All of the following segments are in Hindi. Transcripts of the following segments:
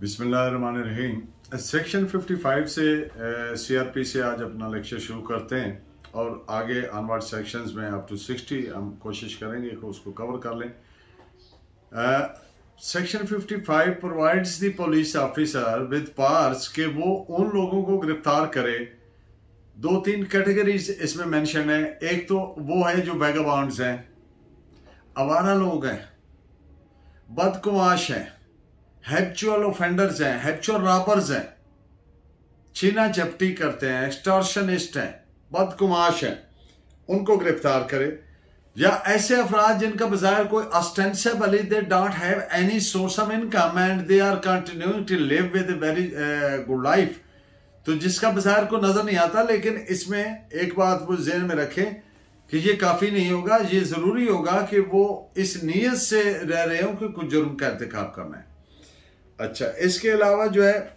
बिस्मिल्लाहिर्रहमानिर्रहीम। सेक्शन 55 से सीआरपी से आज अपना लेक्चर शुरू करते हैं और आगे ऑनवर्ड सेक्शंस में अप टू 60 हम कोशिश करेंगे कि उसको कवर कर लें। Section 55 provides the police officer with powers कि वो उन लोगों को गिरफ्तार करे। दो तीन कैटेगरीज इसमें मेंशन है। एक तो वो है जो वैगाबॉन्ड्स हैं, आवारा लोग हैं, बदकुमाश हैं, हैबिचुअल ऑफेंडर्स हैं, हैबिचुअल रॉबर्स हैं, छीना झपटी करते हैं, एक्सटॉर्शनिस्ट हैं, बदकुमाश हैं, उनको गिरफ्तार करे। या ऐसे अफराद जिनका बजाय कोई ostensibly they don't have any source of income and they are continuing to live with a very good life. तो जिसका बाजार को नजर नहीं आता, लेकिन इसमें एक बात वो ज़हन में रखें कि ये काफी नहीं होगा, ये जरूरी होगा कि वो इस नीयत से रह रहे हो कि कुछ जुर्म का इर्तिकाब करना है। अच्छा, इसके अलावा जो है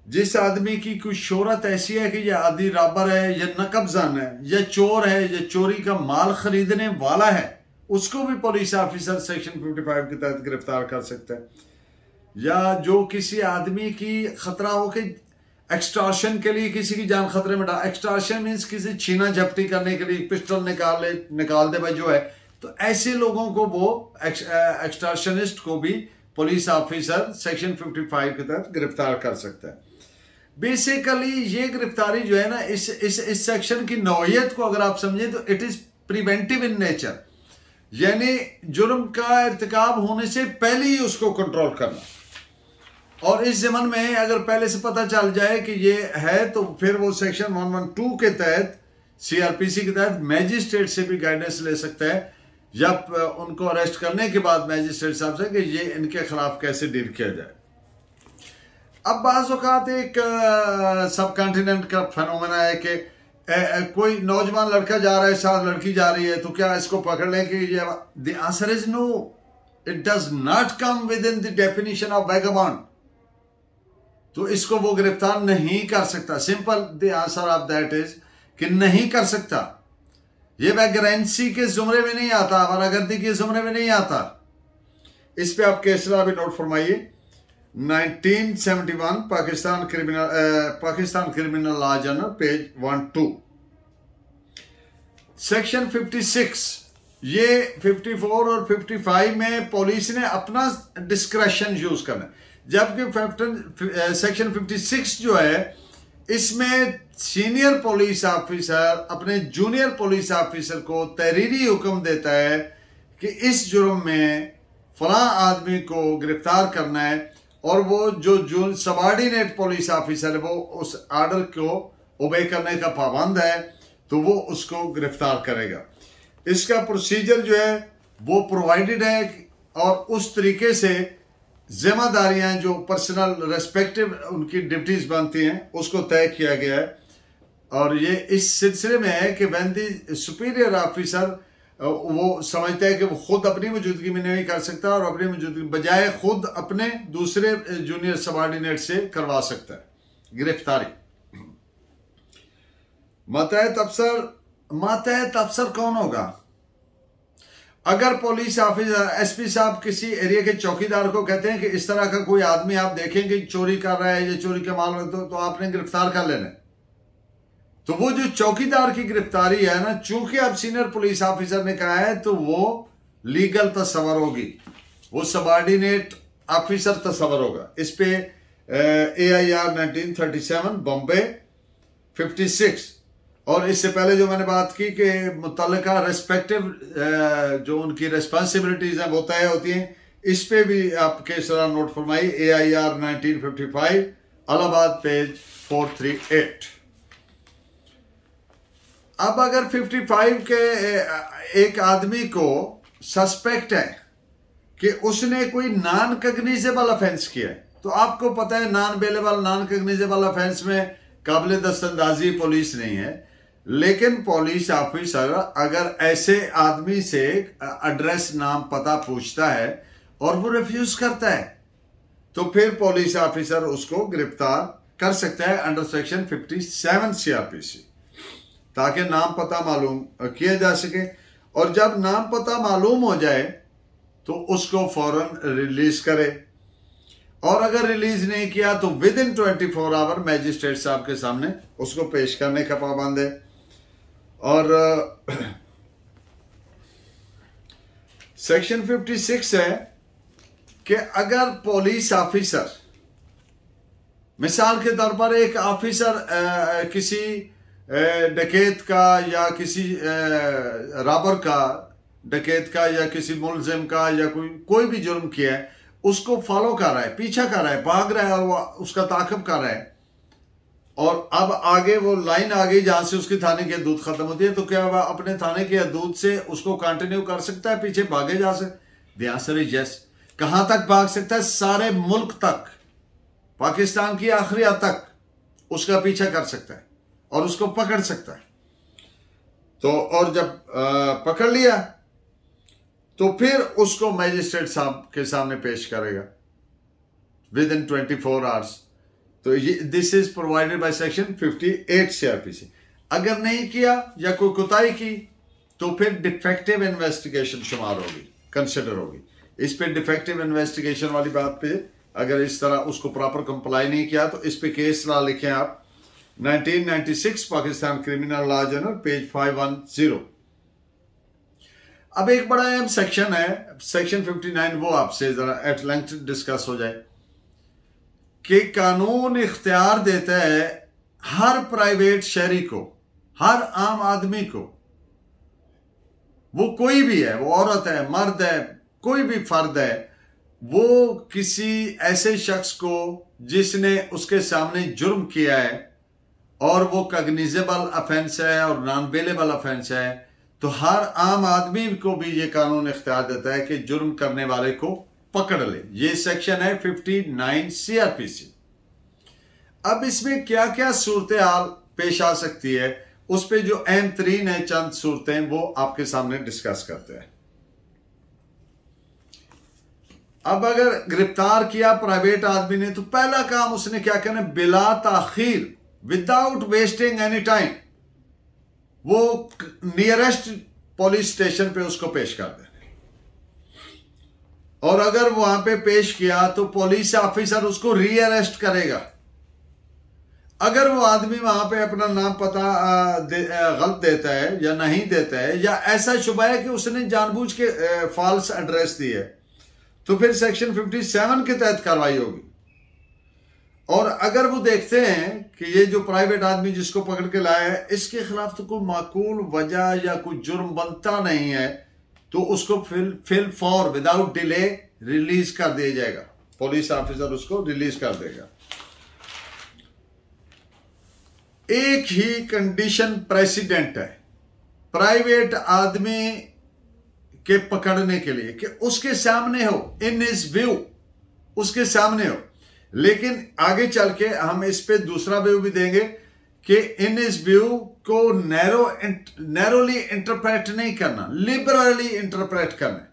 जिस आदमी की कुछ शोहरत ऐसी है कि यह आदि रॉबर है या नकबजान है या चोर है या चोरी का माल खरीदने वाला है, उसको भी पुलिस ऑफिसर सेक्शन 55 के तहत गिरफ्तार कर सकता है। या जो किसी आदमी की खतरा हो कि एक्सटॉर्शन के लिए किसी की जान खतरे में डाल, एक्सटॉर्शन मीन्स किसी छीना झपटी करने के लिए पिस्टल निकाल दे भाई जो है, तो ऐसे लोगों को वो एक्सटॉर्शनिस्ट को भी पुलिस ऑफिसर सेक्शन 55 के तहत गिरफ्तार कर सकता है। बेसिकली ये गिरफ्तारी जो है ना, इस सेक्शन की नौयत को अगर आप समझें तो it is preventive in nature, यानी जुर्म का इर्तिकाब होने से पहले ही उसको कंट्रोल करना। और इस ज़मन में अगर पहले से पता चल जाए कि ये है तो फिर वो सेक्शन 112 के तहत सीआरपीसी के तहत मैजिस्ट्रेट से भी गाइडेंस ले सकता है, या उनको अरेस्ट करने के बाद मैजिस्ट्रेट साहब से कि ये इनके खिलाफ कैसे डील किया जाए। अब बाज़ औक़ात एक सब कॉन्टिनेंट का फेनोमेना है कि कोई नौजवान लड़का जा रहा है, साथ लड़की जा रही है, तो क्या इसको पकड़ लें कि ये? The answer is no, it does not come within the definition of vagabond. तो इसको वो गिरफ्तार नहीं कर सकता। Simple the answer of that is कि नहीं कर सकता। ये वैग्रेंसी के जुमरे में नहीं आता, आवारागर्दी के जुमरे में नहीं आता। इस पे आप केसरा भी नोट फरमाइए। 1971 Pakistan criminal law journal page 12। Section 56, ये 54 और 55 में पुलिस ने अपना डिस्क्रेशन यूज करना है, जबकि सेक्शन 56 जो है इसमें सीनियर पुलिस ऑफिसर अपने जूनियर पुलिस ऑफिसर को तहरीरी हुक्म देता है कि इस जुर्म में फलां आदमी को गिरफ्तार करना है, और वो जो सबऑर्डिनेट पुलिस ऑफिसर है वो उस आर्डर को ओबे करने का पाबंद है, तो वो उसको गिरफ्तार करेगा। इसका प्रोसीजर जो है वो प्रोवाइडेड है, और उस तरीके से जिम्मेदारियां जो पर्सनल रेस्पेक्टिव उनकी ड्यूटीज बनती हैं उसको तय किया गया है। और ये इस सिलसिले में है कि व्हेन द सुपीरियर ऑफिसर वो समझता है कि वो खुद अपनी मौजूदगी में नहीं कर सकता और अपनी मौजूदगी बजाय खुद अपने दूसरे जूनियर सबऑर्डिनेट से करवा सकता है गिरफ्तारी। मातहत अफसर कौन होगा? अगर पुलिस ऑफिसर एसपी साहब किसी एरिया के चौकीदार को कहते हैं कि इस तरह का कोई आदमी आप देखेंगे चोरी कर रहा है या चोरी का माल तो आपने गिरफ्तार कर लेना, तो वो जो चौकीदार की गिरफ्तारी है ना, चूंकि अब सीनियर पुलिस ऑफिसर ने कहा है तो वो लीगल तस्वर होगी, वो सबऑर्डिनेट ऑफिसर तस्वर होगा। इस पे AIR 1937 बॉम्बे 56, और इससे पहले जो मैंने बात की कि मुतल्लिका रेस्पेक्टिव जो उनकी रेस्पॉन्सिबिलिटीज हैं वो तय होती हैं, इस पे भी आप केसरा नोट फरमाइए। AIR 1955 Allahabad page 438। अब अगर 55 के एक आदमी को सस्पेक्ट है कि उसने कोई नॉन कग्निजेबल ऑफेंस किया है, तो आपको पता है नॉन बेलेबल नॉन कग्निजेबल ऑफेंस में काबिल दस्तंदाजी पुलिस नहीं है, लेकिन पुलिस ऑफिसर अगर ऐसे आदमी से एड्रेस नाम पता पूछता है और वो रिफ्यूज करता है, तो फिर पुलिस ऑफिसर उसको गिरफ्तार कर सकता है अंडर सेक्शन 57 सीआरपीसी, ताकि नाम पता मालूम किया जा सके। और जब नाम पता मालूम हो जाए तो उसको फौरन रिलीज करे। और अगर रिलीज नहीं किया तो विद इन 24 आवर मैजिस्ट्रेट साहब के सामने उसको पेश करने का पाबंद है। और सेक्शन 56 है कि अगर पुलिस ऑफिसर, मिसाल के तौर पर एक ऑफिसर किसी डकैत का या किसी रॉबर का, डकैत का या किसी मुलजिम का या कोई भी जुर्म किया है, उसको फॉलो कर रहा है, पीछा कर रहा है, भाग रहा है और वो उसका ताक़ब कर रहा है, और अब आगे वो लाइन आ गई जहां से उसकी थाने की हदूद खत्म होती है, तो क्या वह अपने थाने की हदूद से उसको कंटिन्यू कर सकता है, पीछे भागे जा सकते? The answer is yes. कहां तक भाग सकता है? सारे मुल्क तक, पाकिस्तान की आखिरी हद तक उसका पीछा कर सकता है और उसको पकड़ सकता है। तो और जब पकड़ लिया तो फिर उसको मैजिस्ट्रेट साहब के सामने पेश करेगा विद इन 24 आवर्स। तो this is provided by section 58 CrPC. अगर नहीं किया या कोई कोताही की तो फिर डिफेक्टिव इन्वेस्टिगेशन शुमार होगी, कंसिडर होगी। इस पे डिफेक्टिव इन्वेस्टिगेशन वाली बात पे अगर इस तरह उसको प्रॉपर कंप्लाई नहीं किया तो इस पे केस लॉ लिखें आप 1996 Pakistan criminal law journal page 510। अब एक बड़ा अहम सेक्शन है सेक्शन 59, वो आपसे जरा एट लेंथ डिस्कस हो जाए कि कानून इख्तियार देता है हर प्राइवेट शहरी को, हर आम आदमी को, वो कोई भी है, वो औरत है, मर्द है, कोई भी फर्द है, वो किसी ऐसे शख्स को जिसने उसके सामने जुर्म किया है और वो कॉग्निजेबल ऑफेंस है और नॉन बेलेबल ऑफेंस है, तो हर आम आदमी को भी ये कानून इख्तियार देता है कि जुर्म करने वाले को पकड़ ले। ये सेक्शन है 59 सीआरपीसी। अब इसमें क्या क्या सूरत हाल पेश आ सकती है, उस पे जो अहम तरीन है चंद सूरतें वो आपके सामने डिस्कस करते हैं। अब अगर गिरफ्तार किया प्राइवेट आदमी ने तो पहला काम उसने क्या करना, बिला ताखीर, विदाउट वेस्टिंग एनी टाइम, वो नियरेस्ट पुलिस स्टेशन पे उसको पेश कर देना। और अगर वहां पे पेश किया तो पुलिस ऑफिसर उसको रीअरेस्ट करेगा। अगर वो आदमी वहां पे अपना नाम पता गलत देता है या नहीं देता है, या ऐसा शुबा है कि उसने जानबूझ के फॉल्स एड्रेस दी है, तो फिर सेक्शन 57 के तहत कार्रवाई होगी। और अगर वो देखते हैं कि ये जो प्राइवेट आदमी जिसको पकड़ के लाया है इसके खिलाफ तो कोई माकूल वजह या कोई जुर्म बनता नहीं है, तो उसको fill for without delay release कर दिया जाएगा। पुलिस ऑफिसर उसको रिलीज कर देगा। एक ही कंडीशन प्रेसिडेंट है प्राइवेट आदमी के पकड़ने के लिए कि उसके सामने हो, इन हिज व्यू उसके सामने हो। लेकिन आगे चल के हम इस पे दूसरा व्यू भी देंगे कि इन हिज व्यू को नैरोली इंटरप्रेट नहीं करना, लिबरली इंटरप्रेट करना।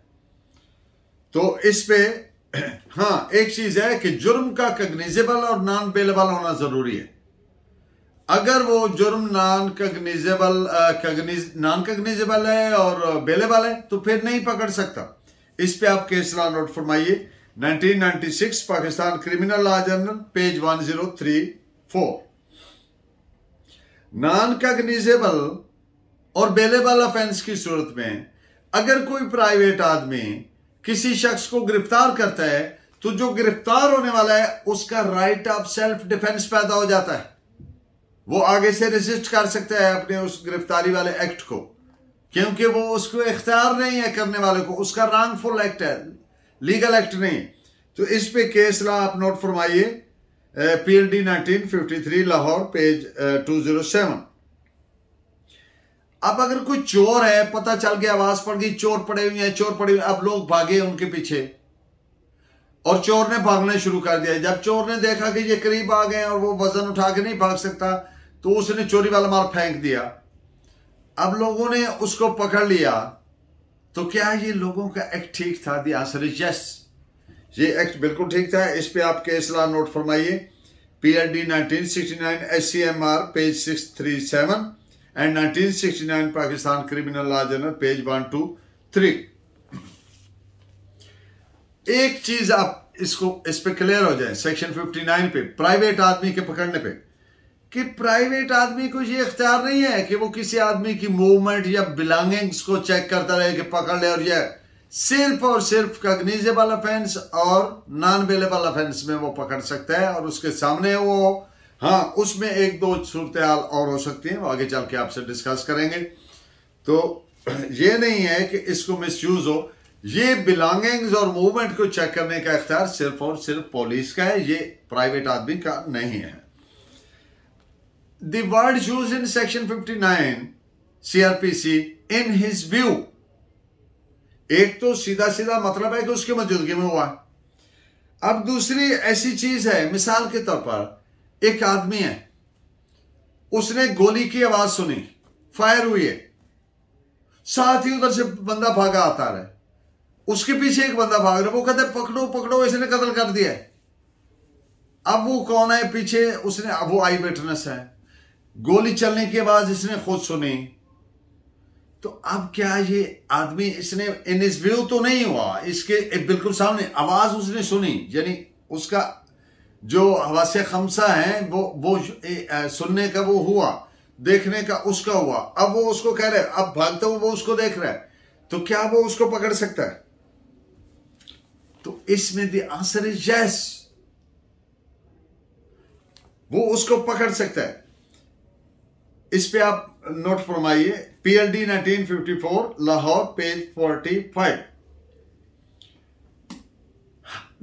तो इस पे हाँ एक चीज है कि जुर्म का कॉग्निजेबल और नॉन बेलेबल होना जरूरी है। अगर वो जुर्म नॉन कॉग्निजेबल है और बेलेबल है तो फिर नहीं पकड़ सकता। इस पे आप केस लॉ नोट फरमाइए 1996 Pakistan criminal law journal page 1034। Non cognizable और बेलेबल ऑफेंस की सूरत में अगर कोई प्राइवेट आदमी किसी शख्स को गिरफ्तार करता है तो जो गिरफ्तार होने वाला है उसका राइट ऑफ सेल्फ डिफेंस पैदा हो जाता है। वो आगे से रेजिस्ट कर सकता है अपने उस गिरफ्तारी वाले एक्ट को, क्योंकि वो उसको इख्तियार नहीं है करने वाले को, उसका रॉन्गफुल एक्ट है, लीगल एक्ट नहीं। तो इस पे केस लॉ आप नोट फरमाइए PLD 1953 लाहौर पेज 207। अब अगर कोई चोर है, पता चल गया, आवाज पड़ गई चोर पड़े हुए हैं, चोर पड़े हुए, अब लोग भागे उनके पीछे और चोर ने भागना शुरू कर दिया। जब चोर ने देखा कि ये करीब आ गए और वो वजन उठा के नहीं भाग सकता तो उसने चोरी वाला माल फेंक दिया। अब लोगों ने उसको पकड़ लिया, तो क्या ये लोगों का एक्ट ठीक था? द आंसर इज यस, ये एक्ट बिल्कुल ठीक था। इस पे आप केस लॉ नोट फरमाइए PLD 1969 SCMR page 637 and 1969 Pakistan criminal law journal page 123। एक चीज आप इस पे क्लियर हो जाए सेक्शन 59 पे, प्राइवेट आदमी के पकड़ने पे, कि प्राइवेट आदमी को ये इख्तियार नहीं है कि वो किसी आदमी की मूवमेंट या बिलोंगिंग्स को चेक करता रहे कि पकड़ ले, और ये सिर्फ और सिर्फ कॉग्निजेबल ऑफेंस और नॉन बेलेबल ऑफेंस में वो पकड़ सकता है। और उसके सामने वो, हाँ, उसमें एक दो सूरत हाल और हो सकती है, वो आगे चल के आपसे डिस्कस करेंगे। तो ये नहीं है कि इसको मिसयूज हो, ये बिलोंगिंग्स और मूवमेंट को चेक करने का इख्तियार सिर्फ और सिर्फ पुलिस का है, ये प्राइवेट आदमी का नहीं है। The word used in section 59 CrPC in his view, एक तो सीधा सीधा मतलब है कि उसकी मौजूदगी में हुआ। अब दूसरी ऐसी चीज है, मिसाल के तौर पर एक आदमी है, उसने गोली की आवाज सुनी, फायर हुई है, साथ ही उधर से बंदा भागा आता रहा, उसके पीछे एक बंदा भाग रहा है, वो कहते पकड़ो पकड़ो, इसने कत्ल कर दिया है। अब वो कौन है पीछे, उसने, अब वो आई विटनेस है, गोली चलने की आवाज इसने खुद सुनी। तो अब क्या ये आदमी, इसने इन इस व्यू तो नहीं हुआ, इसके बिल्कुल सामने आवाज उसने सुनी, यानी उसका जो हवासे खमसा है वो सुनने का वो हुआ, देखने का उसका हुआ। अब वो उसको कह रहे, अब भागते हुए वो उसको देख रहा है, तो क्या वो उसको पकड़ सकता है? तो इसमें द आंसर इज यस, वो उसको पकड़ सकता है। इस पे आप नोट फरमाइए, पीएलडी 1954 लाहौर, पेज 45।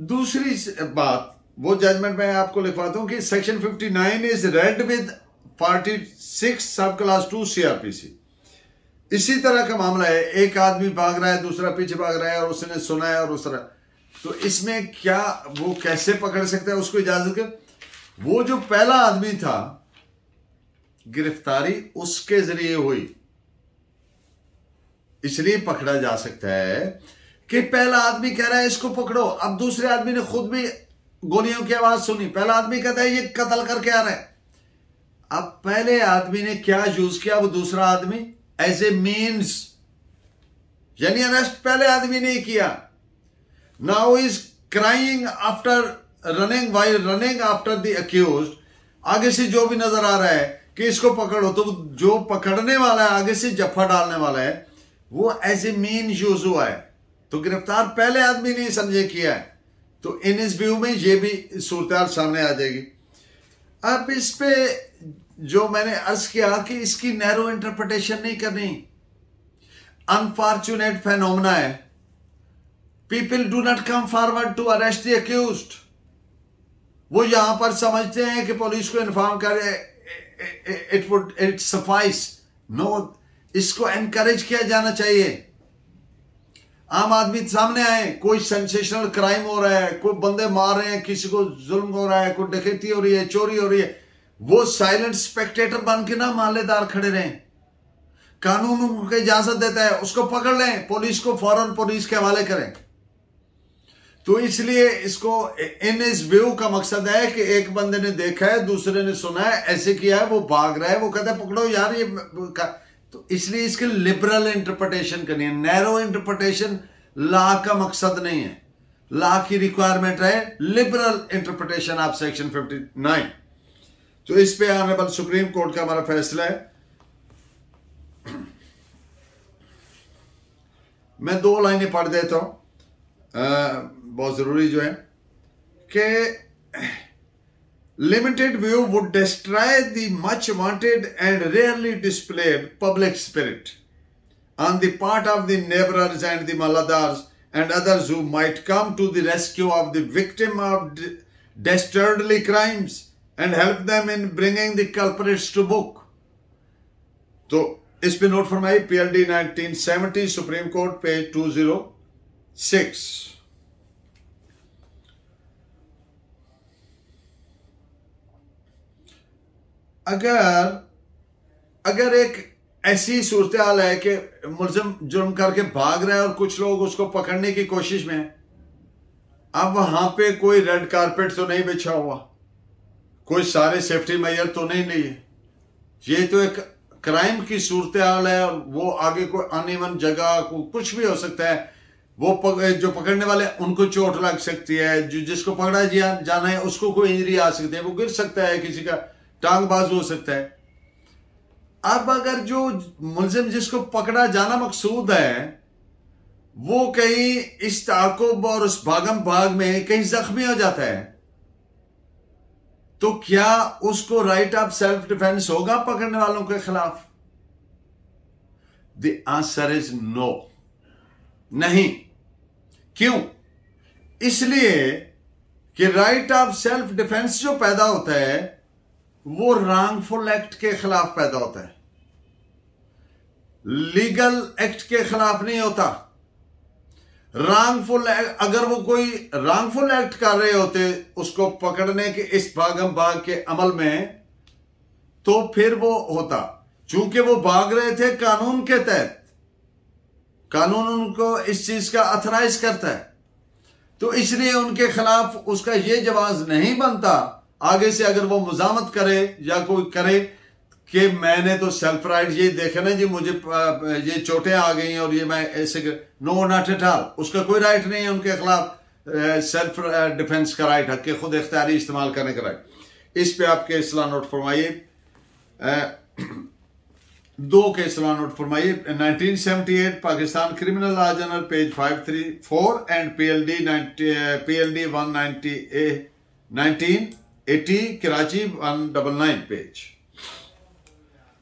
दूसरी बात, वो जजमेंट मैं आपको लिखवाता हूं कि सेक्शन 59 इज रेड विद 46 सब क्लास 2 सीआरपीसी। इसी तरह का मामला है, एक आदमी भाग रहा है, दूसरा पीछे भाग रहा है, और उसने सुना है और उस तरह। तो इसमें क्या, वो कैसे पकड़ सकता है उसको इजाजत कर? वो जो पहला आदमी था, गिरफ्तारी उसके जरिए हुई, इसलिए पकड़ा जा सकता है कि पहला आदमी कह रहा है इसको पकड़ो, अब दूसरे आदमी ने खुद भी गोलियों की आवाज सुनी, पहला आदमी कहता है ये कत्ल करके आ रहा है। अब पहले आदमी ने क्या यूज किया, वो दूसरा आदमी एज ए मीन्स, यानी अरेस्ट पहले आदमी ने किया। Now is crying after running, while running after the accused, आगे से जो भी नजर आ रहा है कि इसको पकड़ो, तो जो पकड़ने वाला है, आगे से जफ्फा डालने वाला है, वो एज ए मीन यूज हुआ है। तो गिरफ्तार पहले आदमी ने समझे किया है, तो इन इस व्यू में ये भी सूरत सामने आ जाएगी। अब इस पे जो मैंने अर्ज किया कि इसकी नैरो इंटरप्रिटेशन नहीं करनी, अनफॉर्चुनेट फेनोमेना है, people do not come forward to arrest the accused. वो यहां पर समझते हैं कि पुलिस को इन्फॉर्म करे, इट सफाइस। नो, इसको एनकरेज किया जाना चाहिए। आम आदमी सामने आए, कोई सेंसेशनल क्राइम हो रहा है, कोई बंदे मार रहे हैं, किसी को जुल्म हो रहा है, कोई डकैती हो रही है, चोरी हो रही है, वो साइलेंट स्पेक्टेटर बन के ना मालेदार खड़े रहें। कानून उनको इजाजत देता है, उसको पकड़ लें, पुलिस को फौरन पुलिस के हवाले करें। तो इसलिए इसको इन इस व्यू का मकसद है कि एक बंदे ने देखा है, दूसरे ने सुना है, ऐसे किया है, वो भाग रहा है, वो कहता है पकड़ो यार ये, तो इसलिए इसके लिबरल इंटरप्रिटेशन करनी है। नैरो इंटरप्रिटेशन लॉ का मकसद नहीं है, लॉ की रिक्वायरमेंट है लिबरल इंटरप्रिटेशन ऑफ सेक्शन 59। तो इस पे ऑनरेबल सुप्रीम कोर्ट का हमारा फैसला है। मैं 2 लाइनें पढ़ देता हूं, बहुत जरूरी जो है कि limited view would destroy the much wanted and rarely displayed public spirit on the part of the neighbors and the maladars and others who might come to the rescue of the victim of dastardly crimes and help them in bringing the culprits to book. तो इस पे नोट फरमाई, पीएलडी 1970 सुप्रीम कोर्ट पेज 206। अगर एक ऐसी सूरत हाल है कि मुलजिम जुर्म करके भाग रहा है और कुछ लोग उसको पकड़ने की कोशिश में, अब वहां पे कोई रेड कारपेट तो नहीं बिछा हुआ, कोई सारे सेफ्टी मेजर तो नहीं लिए, ये तो एक क्राइम की सूरत हाल है, और वो आगे कोई अनइवन जगह कुछ भी हो सकता है, जो पकड़ने वाले उनको चोट लग सकती है, जो जिसको पकड़ा जाना है उसको कोई इंजरी आ सकती है, वो गिर सकता है, किसी का टांग बाज हो सकता है। अब अगर जो मुलजिम जिसको पकड़ा जाना मकसूद है वो कहीं इस ताकुब और उस भागम भाग में कहीं जख्मी हो जाता है, तो क्या उसको राइट ऑफ सेल्फ डिफेंस होगा पकड़ने वालों के खिलाफ? द आंसर इज नो, नहीं। क्यों? इसलिए कि राइट ऑफ सेल्फ डिफेंस जो पैदा होता है वो रॉन्गफुल एक्ट के खिलाफ पैदा होता है, लीगल एक्ट के खिलाफ नहीं होता। रॉन्गफुल, अगर वो कोई रॉन्गफुल एक्ट कर रहे होते उसको पकड़ने के इस भागम भाग के अमल में, तो फिर वो होता। चूंकि वो भाग रहे थे कानून के तहत, कानून उनको इस चीज का अथराइज करता है, तो इसलिए उनके खिलाफ उसका ये जवाब नहीं बनता आगे से अगर वो मुजामत करे या कोई करे कि मैंने तो सेल्फ राइट ये देखा ना जी, मुझे ये चोटें आ गई और ये मैं ऐसे, नो नॉट एट ऑल। उसका कोई राइट नहीं है उनके खिलाफ सेल्फ डिफेंस का राइट, हक खुद इख्तियारी इस्तेमाल करने का राइट। इस पे आपके इस्लाह नोट फरमाइए, 2 के इस्लाह नोट फरमाइए। 1978 Pakistan criminal law journal page 534 and PLD 1980 Karachi 199 page.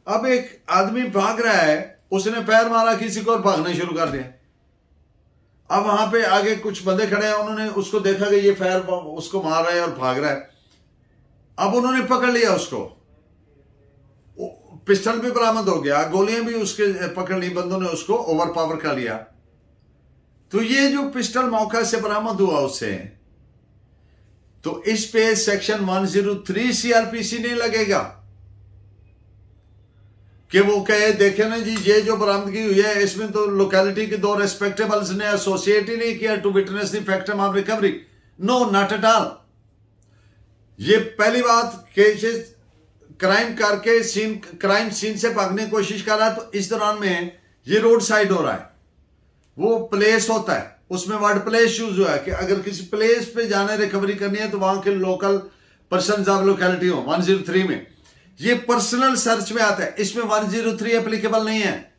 अब एक आदमी भाग रहा है, उसने पैर मारा किसी को और भागना शुरू कर दिया। अब वहां पे आगे कुछ बंदे खड़े हैं, उन्होंने उसको देखा कि ये पैर उसको मार रहा है और भाग रहा है। अब उन्होंने पकड़ लिया उसको, पिस्टल भी बरामद हो गया, गोलियां भी उसके पकड़ ली, बंदों ने उसको ओवर पावर कर लिया। तो ये जो पिस्टल मौका से बरामद हुआ उससे, तो इस पे सेक्शन 103 CRPC नहीं लगेगा कि वो कहे देखे ना जी ये जो बरामदगी हुई है इसमें तो लोकेलिटी के 2 रेस्पेक्टेबल्स ने एसोसिएट ही नहीं किया to witness the factum of recovery. No, not at all. ये पहली बात कि क्राइम करके क्राइम सीन से भागने की कोशिश कर रहा है, तो इस दौरान में ये रोड साइड हो रहा है, वो प्लेस होता है, उसमें वर्ड प्लेस यूज हुआ है कि अगर किसी प्लेस पे जाने रिकवरी करनी है तो वहां के लोकल पर्सन ऑफ लोकेलिटी हो। 103 में ये पर्सनल सर्च में आता है, इसमें 103 एप्लीकेबल नहीं है,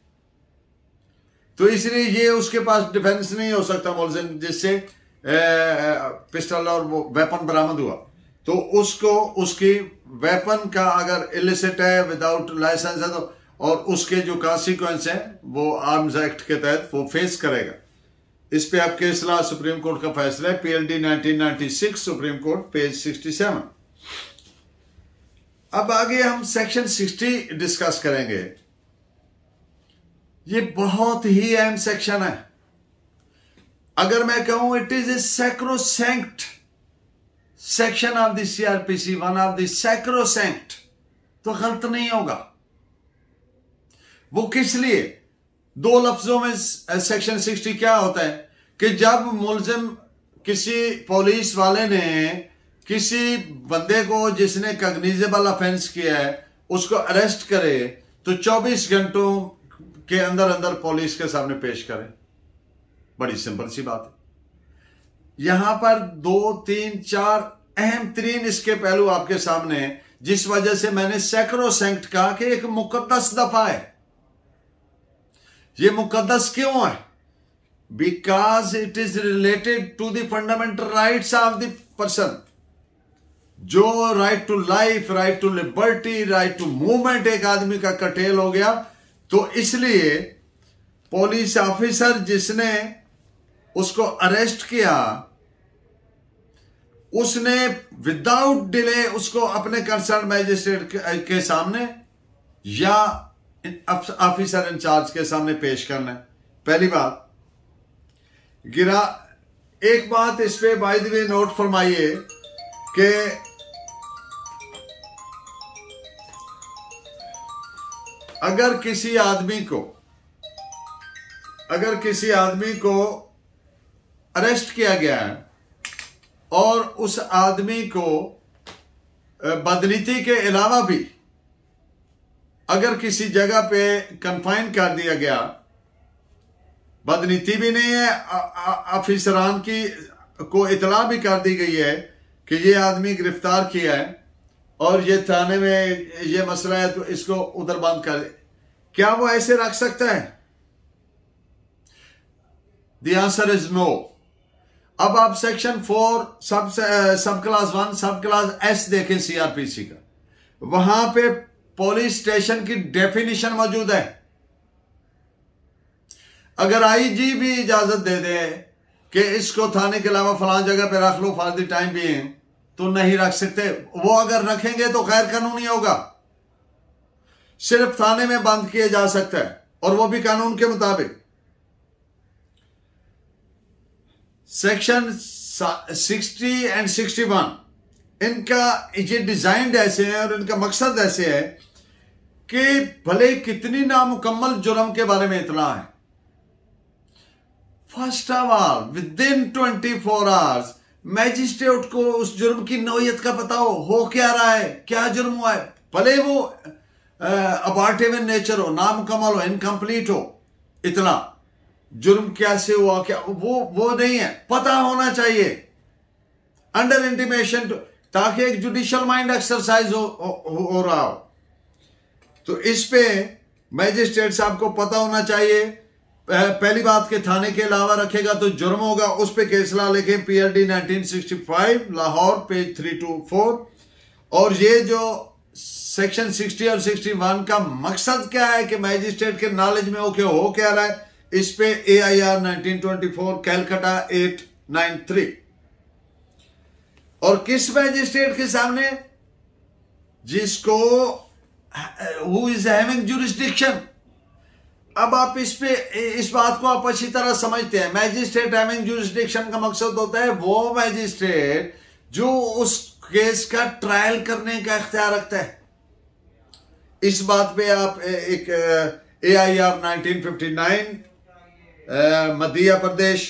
तो इसलिए ये उसके पास डिफेंस नहीं हो सकता मुलजिम जिससे पिस्टल और वो वेपन बरामद हुआ। तो उसको उसकी वेपन का अगर इलिसिट है, विदाउट लाइसेंस है, तो और उसके जो कॉन्सिक्वेंस हैं वो आर्म्स एक्ट के तहत वो फेस करेगा। इस पे आपके इस्लाह सुप्रीम कोर्ट का फैसला है, PLD 1996 सुप्रीम कोर्ट पेज 67। अब आगे हम सेक्शन 60 डिस्कस करेंगे। ये बहुत ही अहम सेक्शन है। अगर मैं कहूं it is A sacrosanct section of the CRPC, one of the sacrosanct, तो गलत नहीं होगा। वो किस लिए? 2 लफ्जों में सेक्शन 60 क्या होता है कि जब मुलजिम किसी पुलिस वाले ने किसी बंदे को जिसने कॉग्निजेबल ऑफेंस किया है उसको अरेस्ट करे तो 24 घंटों के अंदर अंदर पुलिस के सामने पेश करे। बड़ी सिंपल सी बात है। यहां पर 2, 3, 4 अहम तरीन इसके पहलू आपके सामने हैं, जिस वजह से मैंने सैक्रोसैंक्ट कहा कि एक मुकद्दस दफा है। ये मुकद्दस क्यों है? Because it is related to the fundamental rights of the person. जो right to life, right to liberty, right to movement एक आदमी का कटेल हो गया, तो इसलिए पुलिस ऑफिसर जिसने उसको अरेस्ट किया उसने विदाउट डिले उसको अपने कंसर्न मैजिस्ट्रेट के सामने या ऑफिसर इंचार्ज के सामने पेश करना है। पहली बात। एक बात इस पे बाय द वे नोट फरमाइए कि अगर किसी आदमी को अरेस्ट किया गया है और उस आदमी को बदनीति के अलावा भी अगर किसी जगह पे कन्फाइन कर दिया गया बदनीति भी नहीं है, अफसरान की को इतला भी कर दी गई है कि ये आदमी गिरफ्तार किया है और ये थाने में ये मसला है तो इसको उधर बंद कर दे। क्या वो ऐसे रख सकता है? The answer is no. अब आप सेक्शन 4 सब क्लास 1 सब क्लास एस देखें सीआरपीसी का, वहां पे पुलिस स्टेशन की डेफिनेशन मौजूद है। अगर आईजी भी इजाजत दे दे कि इसको थाने के अलावा फलां जगह पे रख लो फॉर द टाइम बीइंग, तो नहीं रख सकते। वो अगर रखेंगे तो गैर कानूनी होगा, सिर्फ थाने में बंद किया जा सकता है और वो भी कानून के मुताबिक। सेक्शन 60 एंड 61 इनका ये डिजाइंड ऐसे है और इनका मकसद ऐसे है कि भले कितनी नामुकम्मल जुर्म के बारे में इतला है, first of all with in 24 hours magistrate को उस जुर्म की नौयत का पता हो क्या रहा है, क्या जुर्म हुआ है, भले वो अबार्टिव इन नेचर हो, नामुकम्मल हो, इनकम्प्लीट हो, इतना जुर्म कैसे हुआ, क्या वो नहीं है, पता होना चाहिए अंडर इंटीमेशन, ताकि एक जुडिशियल माइंड एक्सरसाइज हो रहा हो। तो इस पे मैजिस्ट्रेट साहब को पता होना चाहिए। पहली बात के थाने के अलावा रखेगा तो जुर्म होगा, उस पे केसला लिखे PLD 1965 लाहौर पेज 324। और ये जो सेक्शन 60 और 61 का मकसद क्या है कि मैजिस्ट्रेट के नॉलेज में हो क्या रहा है, इस पे AIR 1924 कैलकाटा 893। और किस मैजिस्ट्रेट के सामने? जिसको हु इज हैविंग जुरिस्डिक्शन। अब आप इस बात को आप अच्छी तरह समझते हैं। मैजिस्ट्रेट हैविंग जुरिस्डिक्शन का मकसद होता है वो मैजिस्ट्रेट जो उस केस का ट्रायल करने का इख्तियार रखता है। इस बात पे आप एक AIR 1959 मध्य प्रदेश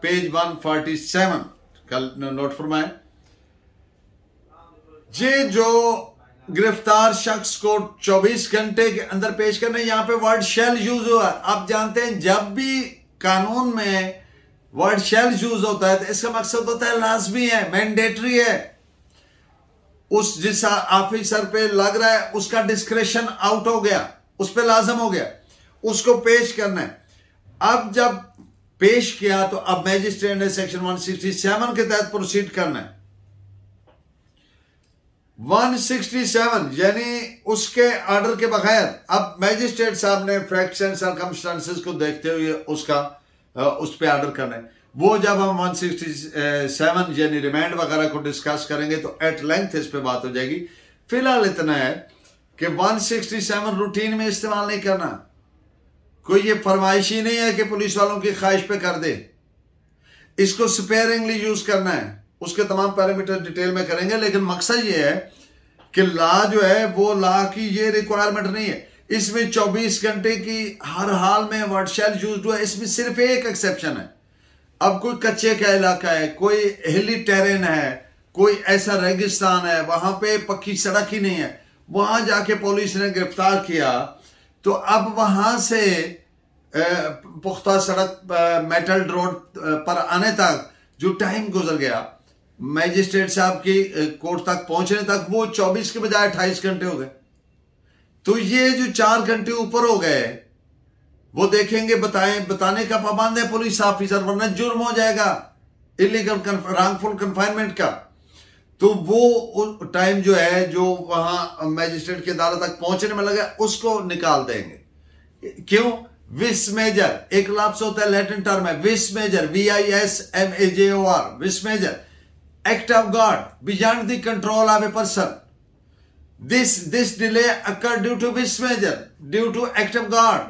पेज 147 कल नोट फरमाएं। ये जो गिरफ्तार शख्स को 24 घंटे के अंदर पेश करने, यहां पे वर्ड शैल यूज हुआ। आप जानते हैं जब भी कानून में वर्ड शैल यूज होता है तो इसका मकसद होता है लाजमी है, मैंडेटरी है। उस जिस ऑफिसर पे लग रहा है उसका डिस्क्रेशन आउट हो गया, उस पे लाजम हो गया, उसको पेश करना है। अब जब पेश किया तो अब मैजिस्ट्रेट ने सेक्शन 167 के तहत प्रोसीड करना है। 167 यानी उसके ऑर्डर के बगैर अब मैजिस्ट्रेट साहब ने फैक्ट्स एंड सर्कमस्टांसेस को देखते हुए उस पे ऑर्डर करना है। वो जब हम 167 यानी रिमांड वगैरह को डिस्कस करेंगे तो एट लेंथ इस पे बात हो जाएगी। फिलहाल इतना है कि 167 रूटीन में इस्तेमाल नहीं करना। कोई ये फरमाइशी नहीं है कि पुलिस वालों की ख्वाहिश पे कर दे, इसको स्पेयरिंगली यूज करना है। उसके तमाम पैरामीटर डिटेल में करेंगे, लेकिन मकसद ये है कि लॉ जो है वो लॉ की ये रिक्वायरमेंट नहीं है। इसमें 24 घंटे की हर हाल में वर्ड शैल यूज हुआ है। इसमें सिर्फ एक एक्सेप्शन है। अब कोई कच्चे का इलाका है, कोई हिली टेरेन है, कोई ऐसा रेगिस्तान है वहां पे पक्की सड़क ही नहीं है, वहां जाके पुलिस ने गिरफ्तार किया तो अब वहां से पुख्ता सड़क मेटल रोड पर आने तक जो टाइम गुजर गया मैजिस्ट्रेट साहब की कोर्ट तक पहुंचने तक, वो 24 के बजाय 28 घंटे हो गए। तो ये जो 4 घंटे ऊपर हो गए वो देखेंगे, बताने का पाबंद है पुलिस ऑफिसर, वरना जुर्म हो जाएगा इलीगल रॉन्गफुल कन्फाइनमेंट का। तो वो टाइम जो है जो वहां मैजिस्ट्रेट की अदालत तक पहुंचने में लगा उसको निकाल देंगे। क्यों? विस मेजर एक लफ्ज होता है, लैटिन टर्म है विस मेजर, VISMAJOR, विस major, act of God beyond the control of a person. This delay occurred due to which measure? Due to act of God.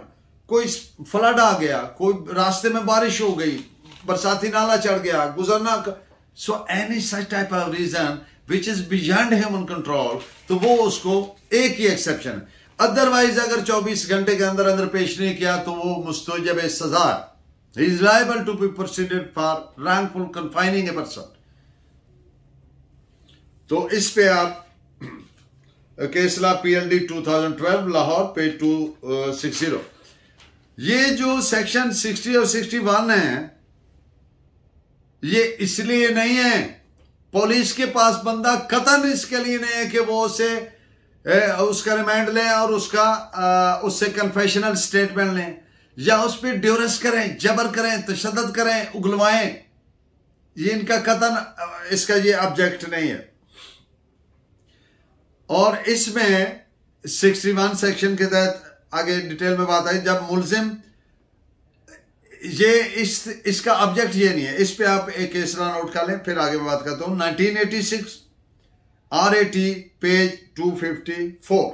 कोई फ्लड आ गया, कोई रास्ते में बारिश हो गई, बरसाती नाला चढ़ गया, गुजरना, so any such type of reason which is beyond human control, तो वो उसको एक ही एक्सेप्शन है। अदरवाइज अगर 24 घंटे के अंदर अंदर पेश नहीं किया तो वो मुस्तजब सजा, he is liable to be proceeded for wrongful confining a person. तो इस पे आप केसला PLD 2012 लाहौर पेज 260। ये जो सेक्शन 60 और 61 है, ये इसलिए नहीं है, पुलिस के पास बंदा कतन इसके लिए नहीं है कि वो उसका रिमांड लें और उससे कन्फेशनल स्टेटमेंट लें या उस पर ड्यूरेस करें, जबर करें, तशद्दुद करें, उगलवाएं। ये इनका कतन इसका ये ऑब्जेक्ट नहीं है। और इसमें 61 सेक्शन के तहत आगे डिटेल में बात आई, जब मुलजिम ये इसका ऑब्जेक्ट ये नहीं है। इस पे आप एक केसरा नोट कर लें, फिर आगे मैं बात करता हूं। 1986 RAT पेज 254।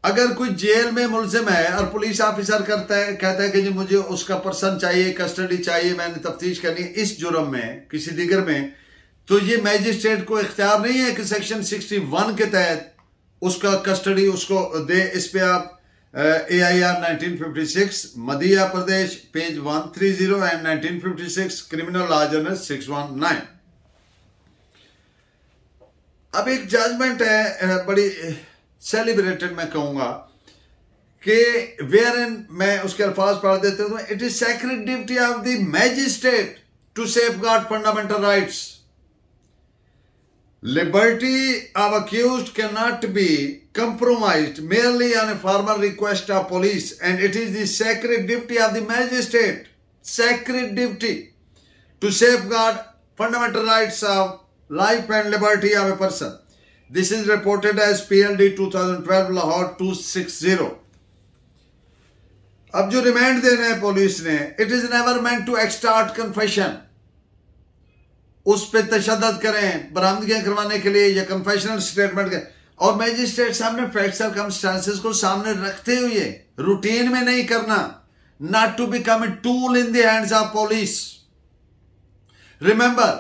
अगर कोई जेल में मुलजिम है और पुलिस ऑफिसर कहता है कि जी मुझे उसका पर्सन चाहिए, कस्टडी चाहिए, मैंने तफ्तीश करनी है इस जुर्म में, किसी दिगर में, तो ये मैजिस्ट्रेट को इख्तियार नहीं है कि सेक्शन 61 के तहत उसका कस्टडी उसको दे। इस पे आप AIR 1956 Madhya Pradesh page 130 and 1956 criminal law journal 619। अब एक जजमेंट है बड़ी सेलिब्रेटेड, मैं कहूंगा कि वेयर इन, मैं उसके अल्फाज पढ़ देता हूं। It is sacred duty of the magistrate to safeguard fundamental rights. Liberty of accused cannot be compromised merely on a formal request of police, and it is the sacred duty of the magistrate, sacred duty, to safeguard fundamental rights of life and liberty of a person. This is reported as PLD 2012 Lahore 260. अब जो रिमांड देना है पुलिस ने, it is never meant to extort confession, उस पर तशद्दुद करें बरामदगियां करवाने के लिए या कन्फेशनल स्टेटमेंट के, और मैजिस्ट्रेट सामने फैक्ट्स सर्कमस्टांसेस को सामने रखते हुए रूटीन में नहीं करना। Not to become a tool in the hands of police. Remember,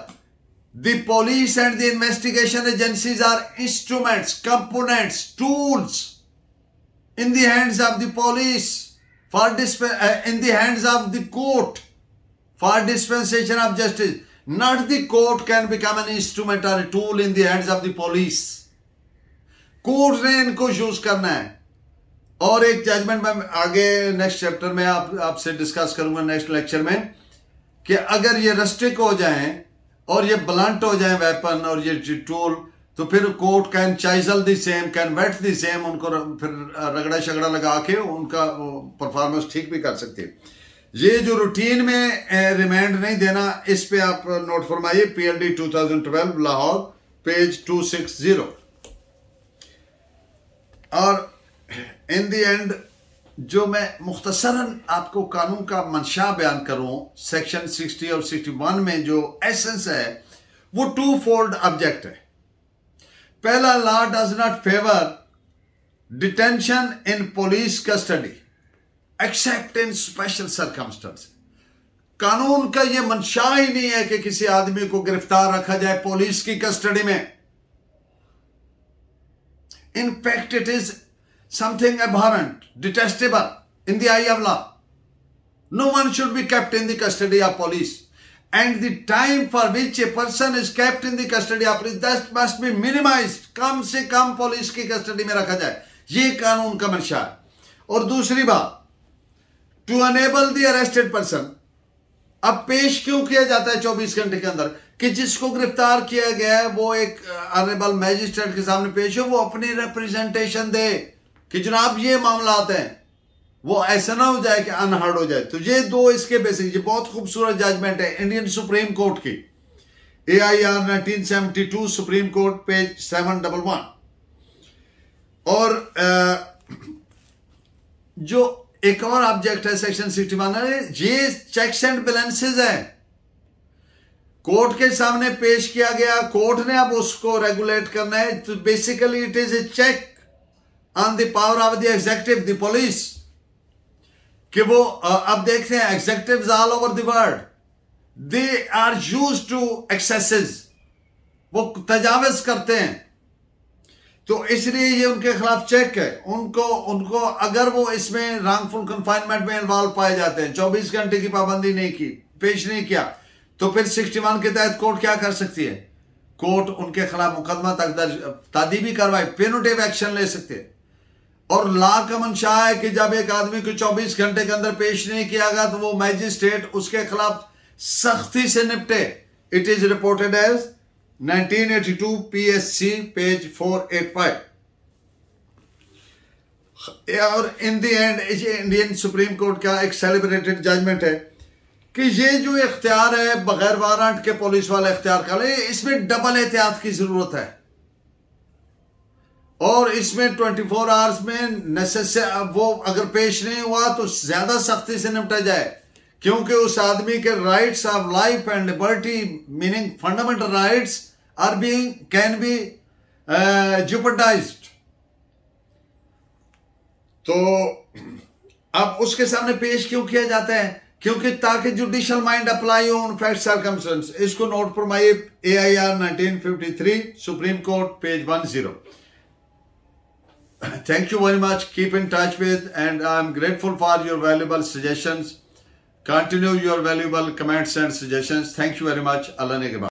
the police and the investigation agencies are instruments, components, tools in the hands of the police in the hands of the court for dispensation of justice. Not the court can become an instrument or a tool in the hands of the police. Court ने इनको यूज करना है। और एक जजमेंट में आगे नेक्स्ट चैप्टर में आपसे डिस्कस करूंगा नेक्स्ट लेक्चर में, कि अगर ये रस्टिक हो जाएं और ये ब्लंट हो जाएं वेपन और ये टूल, तो फिर court can chisel the same, can vet the same, उनको फिर रगड़ा शगड़ा लगा के उनका परफॉर्मेंस ठीक भी कर सकती है। ये जो रूटीन में रिमांड नहीं देना, इस पे आप नोट फरमाइए, PLD 2012 लाहौर पेज 260। और इन द एंड जो मैं मुख्तसरन आपको कानून का मंशा बयान करूं, सेक्शन 60 और 61 में जो एसेंस है वो टू फोल्ड ऑब्जेक्ट है। पहला, law does not favour detention in police custody accept in special circumstance. कानून का यह मंशा ही नहीं है कि किसी आदमी को गिरफ्तार रखा जाए पुलिस की कस्टडी में। In fact it is something abhorrent, detestable in the eye of law. No one should be kept in the custody of police, and the time for which a person is kept in the custody of police that must be minimized. कम से कम पुलिस की कस्टडी में रखा जाए, ये कानून का मंशा है। और दूसरी बात, to enable the arrested person, अब पेश क्यों किया जाता है 24 घंटे के अंदर, कि जिसको गिरफ्तार किया गया है वो एक ऑनरेबल मैजिस्ट्रेट के सामने पेश हो, वो अपनी रिप्रेजेंटेशन दे कि जनाब ये मामलात हैं, वो ऐसा ना हो जाए कि अनहर्ड हो जाए। तो ये दो इसके बेसिक, ये बहुत खूबसूरत जजमेंट है इंडियन सुप्रीम कोर्ट की, AIR 1972 सुप्रीम कोर्ट पेज 711। और जो एक और ऑब्जेक्ट है सेक्शन 61, ये चेक्स एंड बैलेंसेस है। कोर्ट के सामने पेश किया गया, कोर्ट ने अब उसको रेगुलेट करना है। तो basically it is a check on the power of the executive, the police, कि वो अब देखते हैं executives all over the world, they are used to excesses, वो तजावज करते हैं। तो इसलिए ये उनके खिलाफ चेक है। उनको अगर वो इसमें रॉन्गफुल कन्फाइनमेंट में इन्वॉल्व पाए जाते हैं, 24 घंटे की पाबंदी नहीं की, पेश नहीं किया, तो फिर 61 के तहत कोर्ट क्या कर सकती है? कोर्ट उनके खिलाफ मुकदमा तक दर्ज, तादीबी कार्रवाई, पेनल्टी एक्शन ले सकते हैं। और लॉ का मंशा है कि जब एक आदमी को 24 घंटे के अंदर पेश नहीं किया गया तो वो मैजिस्ट्रेट उसके खिलाफ सख्ती से निपटे। It is reported as 1982 PSC page 485। और in the end Indian supreme court का एक सेलिब्रेटेड जजमेंट है कि ये जो इख्तियार है बगैर वारंट के पुलिस वाला इख्तियार कर ले, इसमें डबल एहतियात की जरूरत है और इसमें 24 आवर्स में वो अगर पेश नहीं हुआ तो ज्यादा सख्ती से निपटा जाए, क्योंकि उस आदमी के rights of life and liberty meaning fundamental rights are being can be jeopardized. तो अब उसके सामने पेश क्यों किया जाता है? क्योंकि ताकि जुडिशियल माइंड अप्लाई हो ऑन फैक्ट सर्कमस्टेंस। इसको नोट फरमाइए, AIR 1953 supreme court page 10। Thank you very much. Keep in touch with, and I'm grateful for your valuable suggestions. Continue your valuable comments and suggestions. Thank you very much. Allah ne ke baad.